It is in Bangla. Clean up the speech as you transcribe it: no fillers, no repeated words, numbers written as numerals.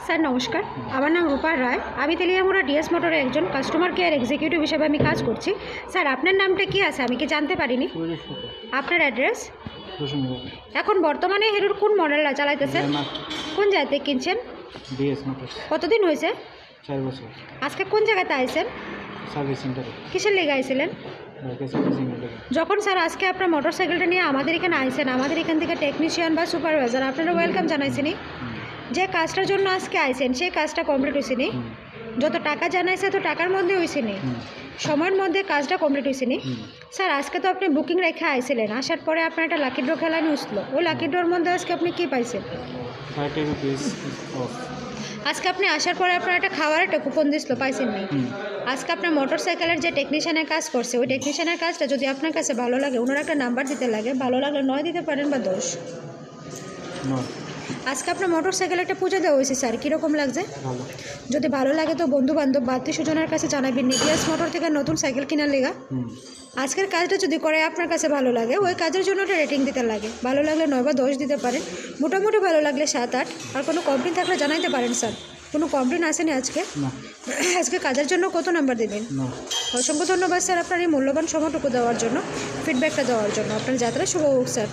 স্যার নমস্কার, আমার নাম রূপা রায়। আমি তেলিয়ামুড়া ডিএস মোটরে একজন কাস্টমার কেয়ার এক্সিকিউটিভ হিসেবে আমি কাজ করছি। স্যার আপনার নামটা কি আছে আমি কি জানতে পারিনি? আপনার অ্যাড্রেস? এখন বর্তমানে হিরোর কোন মডেলটা চালাইতেছেন? কোন জায়গাতে কিনছেন? DS motor. কতদিন হয়েছে? 4 বছর। আজকে কোন জায়গাতে আইছেন? সার্ভিস সেন্টারে। কিসের লেগে আইছিলেন? যখন স্যার আজকে আপনার মোটরসাইকেলটা নিয়ে আমাদের এখানে আইছেন, আমাদের এখান থেকে টেকনিশিয়ান বা সুপারভাইজার আপনারা ওয়েলকাম জানাইছেনি। যে কাজটার জন্য আজকে আইছেন সেই কাজটা কমপ্লিট হয়েছে নি? যত টাকা জানাইছে তো টাকার মধ্যে হয়েছে নি? সময়ের মধ্যে কাজটা কমপ্লিট হয়েছে নি? স্যার আজকে তো আপনি বুকিং রেখে আইছিলেন, আসার পরে আপনার একটা লাকি ড্র খেলানো উঠলো, ওই লাকি ড্রোর মধ্যে আজকে আপনি কী পাইছেন? 30 রুপিস অফ। আজকে আপনি আসার পরে আপনার একটা খাবারের একটা কুপন দিছিল, পাইছেন নি? আজকে আপনার মোটরসাইকেলের যে টেকনিশিয়ানের কাজ করছে ওই টেকনিশিয়ানের কাজটা যদি আপনার কাছে ভালো লাগে ওনার একটা নাম্বার দিতে লাগে, ভালো লাগলে 9 দিতে পারেন বা 10। আজকে আপনার মোটরসাইকেল একটা পূজা দেওয়া হয়েছে স্যার, কীরকম লাগছে? যদি ভালো লাগে তো বন্ধু বান্ধব আত্মীয় স্বজনের কাছে জানাবেন ডিএস মোটর থেকে নতুন সাইকেল কেনার লেগা। আজকের কাজটা যদি করে আপনার কাছে ভালো লাগে ওই কাজের জন্য একটা রেটিং দিতে লাগে, ভালো লাগলে 9 বা 10 দিতে পারেন, মোটামুটি ভালো লাগলে 7-8। আর কোনো কমপ্লেন থাকলে জানাইতে পারেন স্যার। কোনো কমপ্লেন আসেনি আজকে? আজকে কাজের জন্য কত নাম্বার দেবেন? অসংখ্য ধন্যবাদ স্যার আপনার এই মূল্যবান সময়টুকু দেওয়ার জন্য, ফিডব্যাকটা দেওয়ার জন্য। আপনার যাত্রা শুভ হোক স্যার।